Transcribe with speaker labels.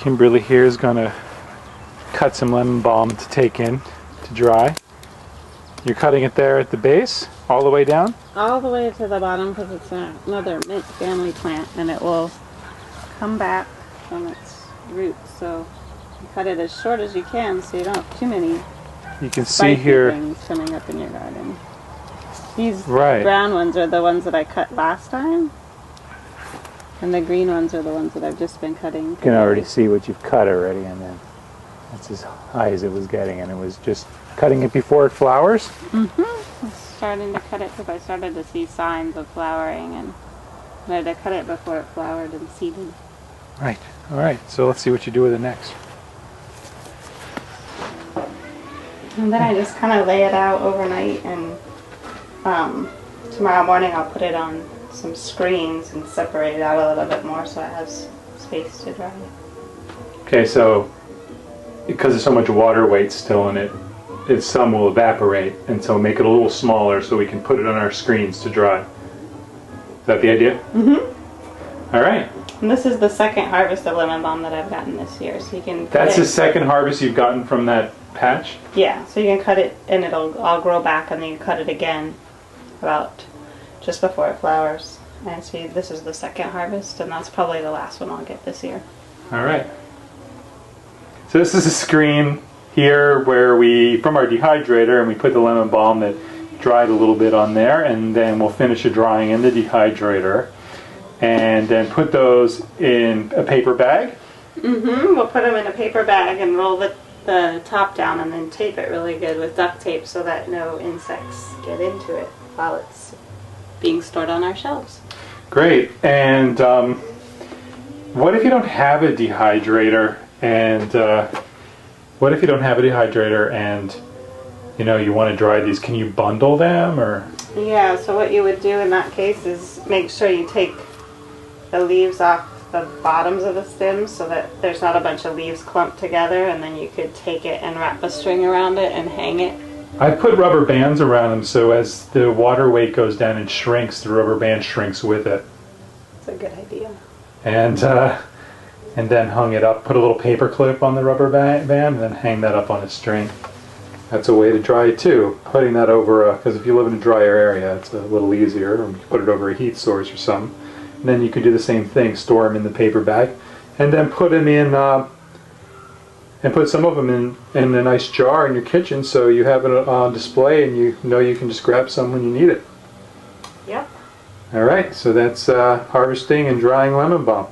Speaker 1: Kimberly here is going to cut some lemon balm to take in to dry. You're cutting it there at the base, all the way down?
Speaker 2: All the way to the bottom because it's another mint family plant and it will come back from its roots. So you cut it as short as you can so you don't have too many
Speaker 1: you can see here
Speaker 2: things coming up in your garden. These
Speaker 1: right.
Speaker 2: brown ones are the ones that I cut last time. And the green ones are the ones that I've just been cutting.
Speaker 1: You can already see what you've cut already, and then that's as high as it was getting, and it was just cutting it before it flowers?
Speaker 2: Mm-hmm. I'm starting to cut it because I started to see signs of flowering, and I had to cut it before it flowered and seeded.
Speaker 1: Right. All right. So let's see what you do with it next.
Speaker 2: And then I just kind of lay it out overnight, and tomorrow morning I'll put it on some screens and separate it out a little bit more so it has space to dry.
Speaker 1: Okay, so because there's so much water weight still in it, some will evaporate, and so make it a little smaller so we can put it on our screens to dry. Is that the idea?
Speaker 2: Mm-hmm.
Speaker 1: All right.
Speaker 2: And this is the second harvest of lemon balm that I've gotten this year, so you can.
Speaker 1: That's the second harvest you've gotten from that patch?
Speaker 2: Yeah, so you can cut it and it'll all grow back, and then you cut it again about just before it flowers. And see, this is the second harvest, and that's probably the last one I'll get this year.
Speaker 1: All right. So this is a screen here where from our dehydrator, and we put the lemon balm that dried a little bit on there, and then we'll finish it drying in the dehydrator, and then put those in a paper bag.
Speaker 2: Mm-hmm. We'll put them in a paper bag and roll the top down, and then tape it really good with duct tape so that no insects get into it while it's being stored on our shelves.
Speaker 1: Great. And what if you don't have a dehydrator? And what if you don't have a dehydrator and you want to dry these? Can you bundle them, or?
Speaker 2: Yeah. So what you would do in that case is make sure you take the leaves off the bottoms of the stems so that there's not a bunch of leaves clumped together, and then you could take it and wrap a string around it and hang it.
Speaker 1: I put rubber bands around them so as the water weight goes down and shrinks, the rubber band shrinks with it.
Speaker 2: That's a good idea.
Speaker 1: And then hung it up, put a little paper clip on the rubber band, and then hang that up on a string. That's a way to dry it too. Putting that over, because if you live in a drier area, it's a little easier. Or you put it over a heat source or something. And then you can do the same thing, store them in the paper bag, and then put them in, and put some of them in a nice jar in your kitchen so you have it on display and you can just grab some when you need it.
Speaker 2: Yep.
Speaker 1: All right, so that's harvesting and drying lemon balm.